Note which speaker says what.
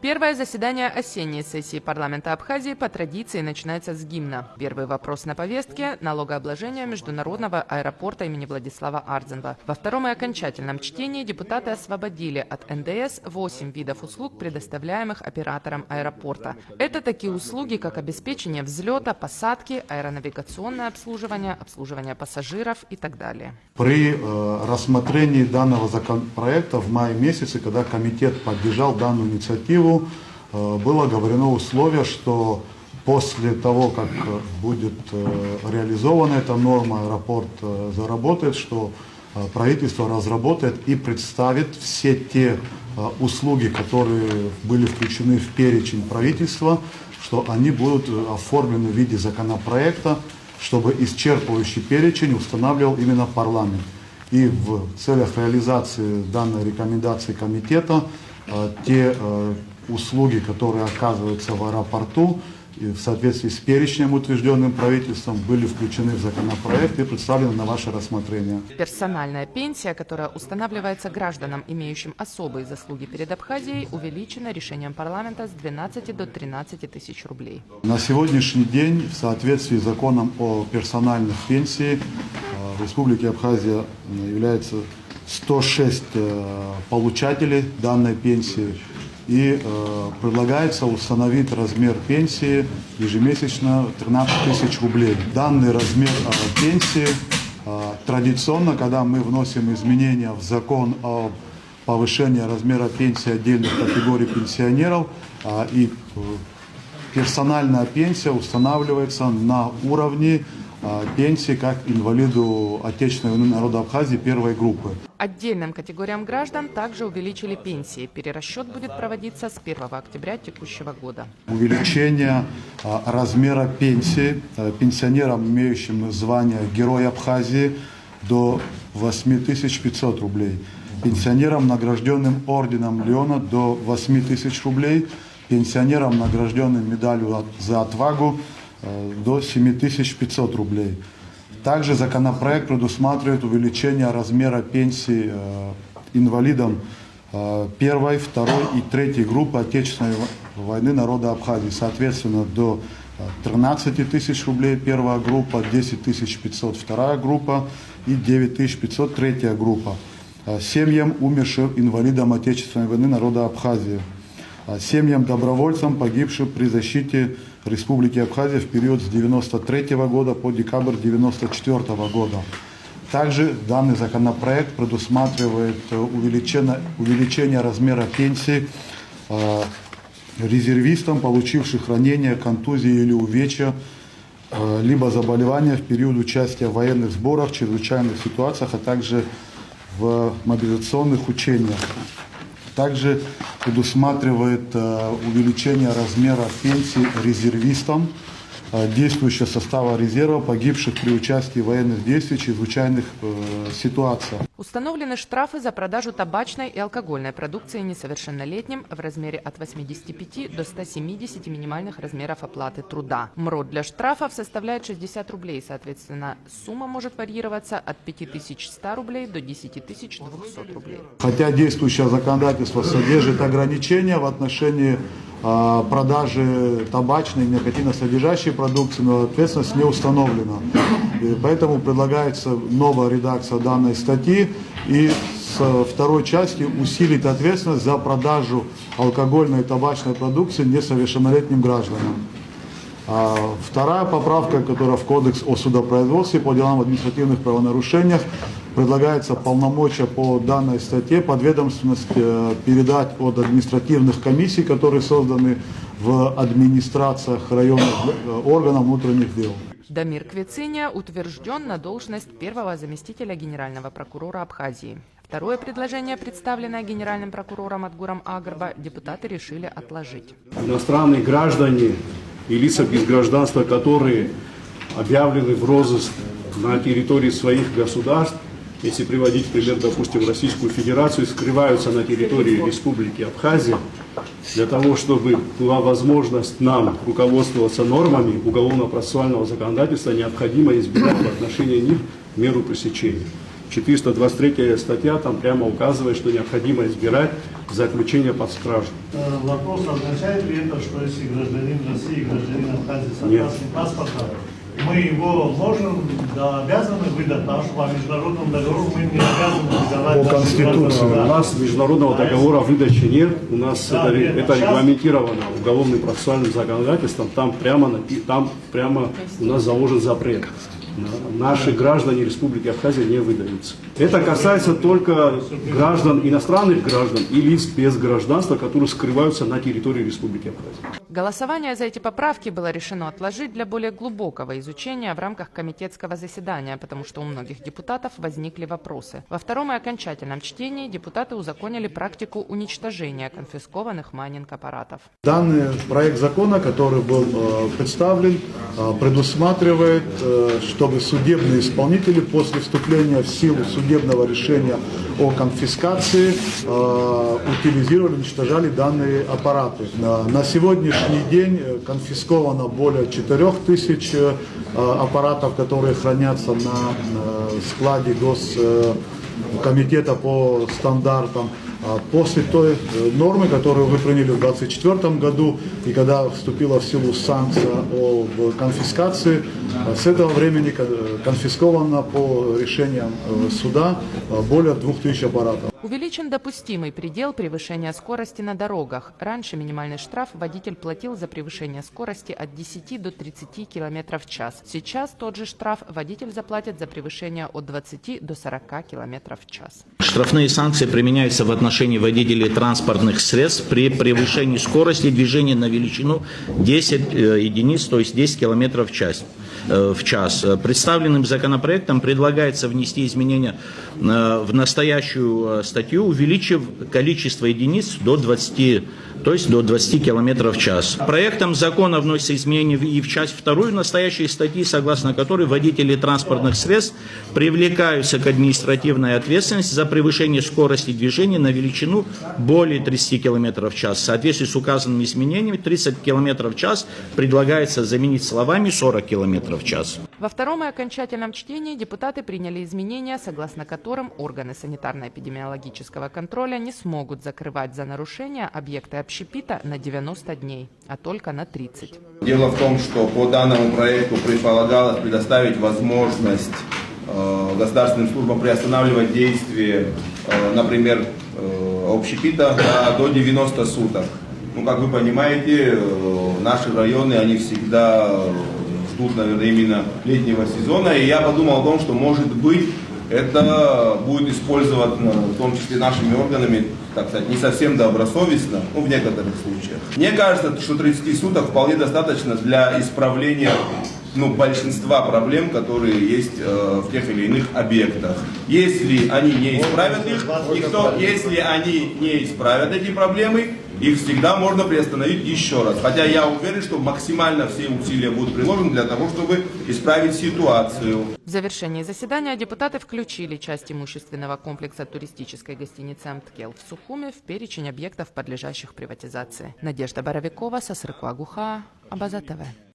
Speaker 1: Первое заседание осенней сессии парламента Абхазии по традиции начинается с гимна. Первый вопрос на повестке – налогообложение международного аэропорта имени Владислава Ардзенва. Во втором и окончательном чтении депутаты освободили от НДС 8 видов услуг, предоставляемых оператором аэропорта. Это такие услуги, как обеспечение взлета, посадки, аэронавигационное обслуживание, обслуживание пассажиров и так далее.
Speaker 2: При рассмотрении данного законопроекта в мае месяце, когда комитет поддержал данную инициативу, было говорено условие, что после того, как будет реализована эта норма, аэропорт заработает, что правительство разработает и представит все те услуги, которые были включены в перечень правительства, что они будут оформлены в виде законопроекта, чтобы исчерпывающий перечень устанавливал именно парламент. И в целях реализации данной рекомендации комитета те услуги, которые оказываются в аэропорту, и в соответствии с перечнем, утвержденным правительством, были включены в законопроект и представлены на ваше рассмотрение.
Speaker 1: Персональная пенсия, которая устанавливается гражданам, имеющим особые заслуги перед Абхазией, увеличена решением парламента с 12 до 13 тысяч рублей.
Speaker 2: На сегодняшний день, в соответствии с законом о персональных пенсиях, в Республике Абхазия является 106 получателей данной пенсии. И предлагается установить размер пенсии ежемесячно 13 тысяч рублей. Данный размер пенсии традиционно, когда мы вносим изменения в закон о повышении размера пенсии отдельных категорий пенсионеров, и персональная пенсия устанавливается на уровне пенсии как инвалиду Отечественной войны народа Абхазии первой группы.
Speaker 1: Отдельным категориям граждан также увеличили пенсии. Перерасчет будет проводиться с 1 октября текущего года.
Speaker 2: Увеличение размера пенсии пенсионерам, имеющим звание Герой Абхазии, до 8500 рублей. Пенсионерам, награжденным орденом Леона, до 8000 рублей. Пенсионерам, награжденным медалью за отвагу, до 7500 рублей. Также законопроект предусматривает увеличение размера пенсии инвалидам первой, второй и третьей группы Отечественной войны народа Абхазии, соответственно, до 13 тысяч рублей первая группа, 10 500 вторая группа и 9 500 третья группа. Семьям, умершим инвалидам Отечественной войны народа Абхазии. Семьям добровольцам, погибшим при защите Республики Абхазия в период с 1993 года по декабрь 1994 года. Также данный законопроект предусматривает увеличение размера пенсии резервистам, получивших ранения, контузии или увечья, либо заболевания в период участия в военных сборах, чрезвычайных ситуациях, а также в мобилизационных учениях. Также предусматривает увеличение размера пенсии резервистам действующего состава резерва, погибших при участии в военных действиях, чрезвычайных ситуациях.
Speaker 1: Установлены штрафы за продажу табачной и алкогольной продукции несовершеннолетним в размере от 85 до 170 минимальных размеров оплаты труда. МРОД для штрафов составляет 60 рублей, соответственно, сумма может варьироваться от 5100 рублей до 10200 рублей.
Speaker 2: Хотя действующее законодательство содержит ограничения в отношении продажи табачной и никотиносодержащей продукции, но ответственность не установлена. И поэтому предлагается новая редакция данной статьи и с второй части усилить ответственность за продажу алкогольной и табачной продукции несовершеннолетним гражданам. Вторая поправка, которая в Кодекс о судопроизводстве по делам административных правонарушениях, предлагается полномочия по данной статье подведомственность передать от административных комиссий, которые созданы в администрациях районных органов внутренних дел.
Speaker 1: Дамир Квециня утвержден на должность первого заместителя генерального прокурора Абхазии. Второе предложение, представленное генеральным прокурором Адгуром Агарба, депутаты решили отложить.
Speaker 3: Иностранные граждане и лица без гражданства, которые объявлены в розыск на территории своих государств, если приводить пример, допустим, Российскую Федерацию, скрываются на территории Республики Абхазия, для того, чтобы была возможность нам руководствоваться нормами уголовно-процессуального законодательства, необходимо избирать в отношении них меру пресечения. 423 статья там прямо указывает, что необходимо избирать заключение под стражу.
Speaker 4: Вопрос, означает ли это, что если гражданин России и гражданин Абхазии с
Speaker 3: Нет.
Speaker 4: красным паспортом, мы его можем, да, обязаны выдать, потому что по международному договору мы не обязаны выдавать.
Speaker 2: По Конституции.
Speaker 3: У нас международного договора выдачи нет, у нас
Speaker 4: Да,
Speaker 3: это
Speaker 4: верно.
Speaker 3: регламентировано уголовным процессуальным законодательством, там прямо у нас заложен запрет. Наши граждане Республики Абхазия не выдаются. Это касается только граждан, иностранных граждан и лиц без гражданства, которые скрываются на территории Республики Абхазия.
Speaker 1: Голосование за эти поправки было решено отложить для более глубокого изучения в рамках комитетского заседания, потому что у многих депутатов возникли вопросы. Во втором и окончательном чтении депутаты узаконили практику уничтожения конфискованных майнинг-аппаратов.
Speaker 2: Данный проект закона, который был представлен, предусматривает, чтобы судебные исполнители после вступления в силу судебного решения о конфискации утилизировали, уничтожали данные аппараты. На сегодняшний день конфисковано более 4000 аппаратов, которые хранятся на складе Госкомитета по стандартам. После той нормы, которую вы приняли в 2024 году, и когда вступила в силу санкция о конфискации, с этого времени конфисковано по решениям суда более 2000 аппаратов.
Speaker 1: Увеличен допустимый предел превышения скорости на дорогах. Раньше минимальный штраф водитель платил за превышение скорости от 10 до 30 км в час. Сейчас тот же штраф водитель заплатит за превышение от 20 до 40 км в час.
Speaker 5: Штрафные санкции применяются в отношении водителей транспортных средств при превышении скорости движения на величину 10 единиц, то есть 10 км в час. Представленным законопроектом предлагается внести изменения в настоящую статью, увеличив количество единиц до 20, то есть до 20 км в час. Проектом закона вносятся изменения и в часть 2 настоящей статьи, согласно которой водители транспортных средств привлекаются к административной ответственности за превышение скорости движения на величину более 30 км в час. В соответствии с указанными изменениями 30 км в час предлагается заменить словами 40 км в час.
Speaker 1: Во втором и окончательном чтении депутаты приняли изменения, согласно которым органы санитарно-эпидемиологического контроля не смогут закрывать за нарушения объекты общепита на 90 дней, а только на 30.
Speaker 6: Дело в том, что по данному проекту предполагалось предоставить возможность государственным службам приостанавливать действие, например, общепита до 90 суток. Ну, как вы понимаете, наши районы, они всегда ждут, наверное, именно летнего сезона. И я подумал о том, что, может быть, это будет использовано, в том числе нашими органами, так сказать, не совсем добросовестно, в некоторых случаях. Мне кажется, что 30 суток вполне достаточно для исправления большинства проблем, которые есть в тех или иных объектах. Если они не исправят их, если они не исправят эти проблемы, их всегда можно приостановить еще раз. Хотя я уверен, что максимально все усилия будут приложены для того, чтобы исправить ситуацию.
Speaker 1: В завершении заседания депутаты включили часть имущественного комплекса туристической гостиницы «Амткел» в Сухуми в перечень объектов, подлежащих приватизации. Надежда Боровикова, Сосрыква Гуха, Абаза ТВ.